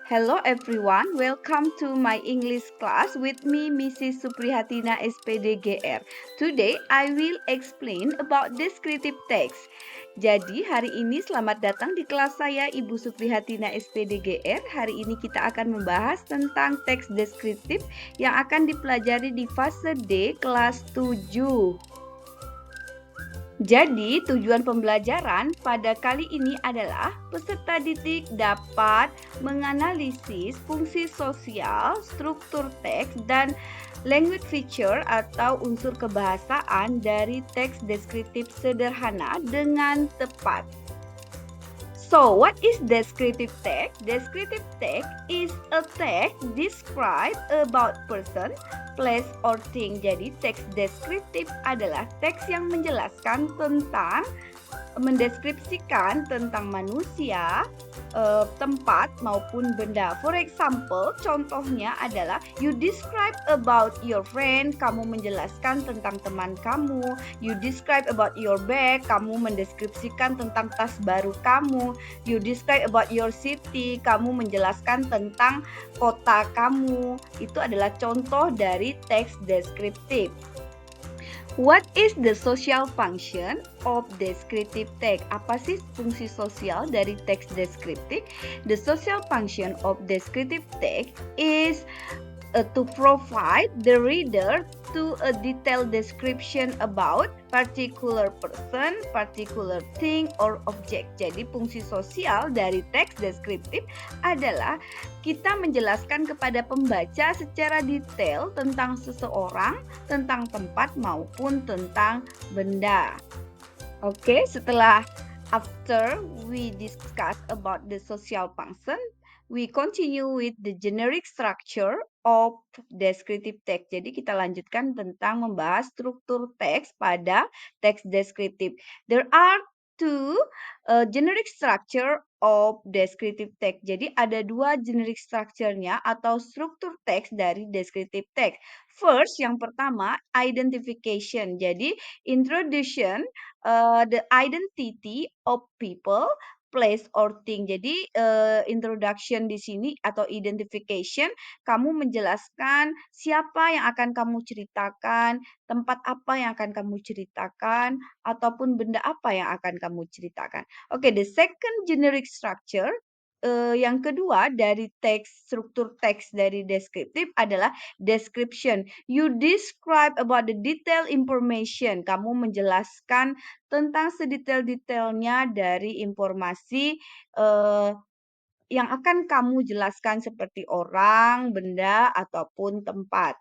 Hello everyone, welcome to my English class with me Mrs. Suprihatina SPDGR. Today I will explain about descriptive text. Jadi hari ini selamat datang di kelas saya Ibu Suprihatina SPDGR. Hari ini kita akan membahas tentang teks deskriptif yang akan dipelajari di fase D kelas 7. Jadi, tujuan pembelajaran pada kali ini adalah peserta didik dapat menganalisis fungsi sosial, struktur teks, dan language feature atau unsur kebahasaan dari teks deskriptif sederhana dengan tepat. So, what is descriptive text? Descriptive text is a text describe about person, place, or thing. Jadi, teks deskriptif adalah teks yang menjelaskan tentang, mendeskripsikan tentang manusia, tempat maupun benda. For example, contohnya adalah you describe about your friend, kamu menjelaskan tentang teman kamu. You describe about your bag, kamu mendeskripsikan tentang tas baru kamu. You describe about your city, kamu menjelaskan tentang kota kamu. Itu adalah contoh dari teks deskriptif. What is the social function of descriptive text? Apa sih fungsi sosial dari teks deskriptif? The social function of descriptive text is to provide the reader to a detailed description about particular person, particular thing, or object. Jadi fungsi sosial dari teks deskriptif adalah kita menjelaskan kepada pembaca secara detail tentang seseorang, tentang tempat maupun tentang benda. Oke, setelah after we discuss about the social function, we continue with the generic structure of descriptive text. Jadi kita lanjutkan tentang membahas struktur teks pada teks deskriptif. There are two generic structure of descriptive text. Jadi ada dua generic structure-nya atau struktur teks dari descriptive text. First, yang pertama identification. Jadi introduction the identity of people, place, or thing. Jadi introduction di sini atau identification, kamu menjelaskan siapa yang akan kamu ceritakan, tempat apa yang akan kamu ceritakan, ataupun benda apa yang akan kamu ceritakan. Oke, the second generic structure, yang kedua dari struktur teks dari deskriptif adalah description. You describe about the detailed information. Kamu menjelaskan tentang sedetail-detailnya dari informasi yang akan kamu jelaskan seperti orang, benda, ataupun tempat.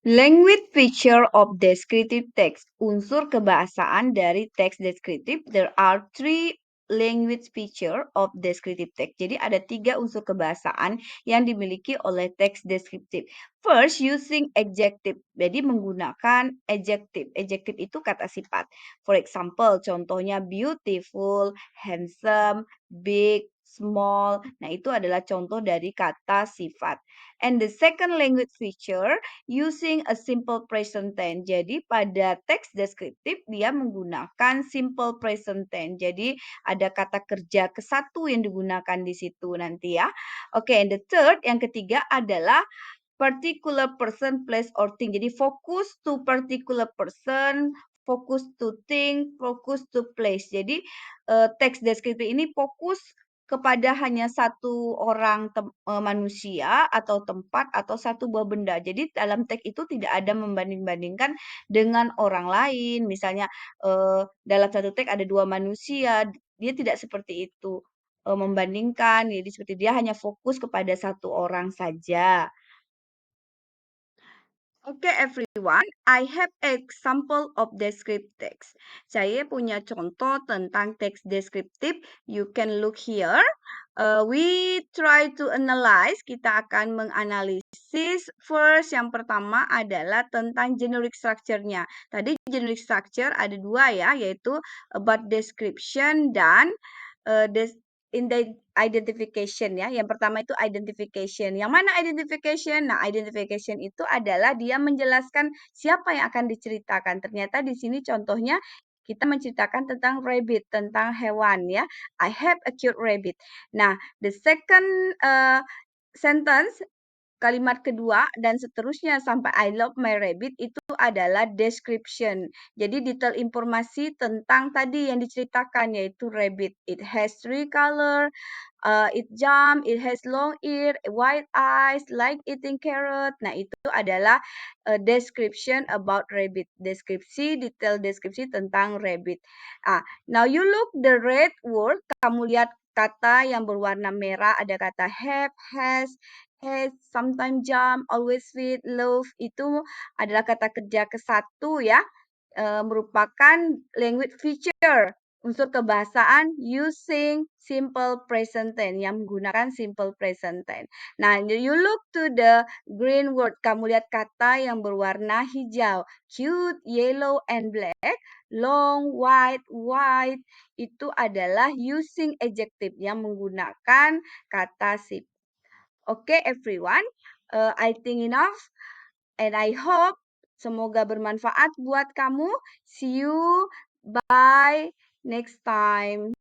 Language feature of descriptive text. Unsur kebahasaan dari teks deskriptif. There are three language feature of descriptive text. Jadi ada 3 unsur kebahasaan yang dimiliki oleh teks deskriptif. First, using adjective. Jadi menggunakan adjective. Adjective itu kata sifat. For example, contohnya beautiful, handsome, big, small. Nah, itu adalah contoh dari kata sifat. And the second language feature, using a simple present tense. Jadi pada teks deskriptif dia menggunakan simple present tense. Jadi ada kata kerja ke-1 yang digunakan di situ nanti ya. Oke, and the third, yang ketiga adalah particular person, place, or thing. Jadi fokus to particular person, fokus to thing, fokus to place. Jadi teks deskriptif ini fokus kepada hanya satu orang manusia atau tempat atau satu buah benda. Jadi dalam teks itu tidak ada membanding-bandingkan dengan orang lain. Misalnya dalam satu teks ada 2 manusia, dia tidak seperti itu membandingkan. Jadi seperti dia hanya fokus kepada satu orang saja. Okay, everyone, I have example of descriptive text. Saya punya contoh tentang teks deskriptif. You can look here. We try to analyze. Kita akan menganalisis. First, yang pertama adalah tentang generic structure-nya. Tadi generic structure ada 2 ya, yaitu about description dan in the identification ya. Yang pertama itu identification. Yang mana identification? Nah, identification itu adalah dia menjelaskan siapa yang akan diceritakan. Ternyata di sini contohnya kita menceritakan tentang rabbit, tentang hewan ya. I have a cute rabbit. Nah, the second sentence, kalimat kedua dan seterusnya sampai I love my rabbit itu adalah description. Jadi detail informasi tentang tadi yang diceritakan yaitu rabbit. It has three color, it jump, it has long ear, white eyes, like eating carrot. Nah, itu adalah description about rabbit. Deskripsi, detail deskripsi tentang rabbit. Now you look the red word, kamu lihat kata yang berwarna merah, ada kata have, has, sometimes jump, always fit, love, itu adalah kata kerja ke-1 ya, merupakan language feature, unsur kebahasaan using simple present tense, yang menggunakan simple present tense. Nah, you look to the green word, kamu lihat kata yang berwarna hijau, cute, yellow, and black, long, white, itu adalah using adjective yang menggunakan kata sip. Okay, everyone. I think enough, and I hope semoga bermanfaat buat kamu. See you. Bye. Next time.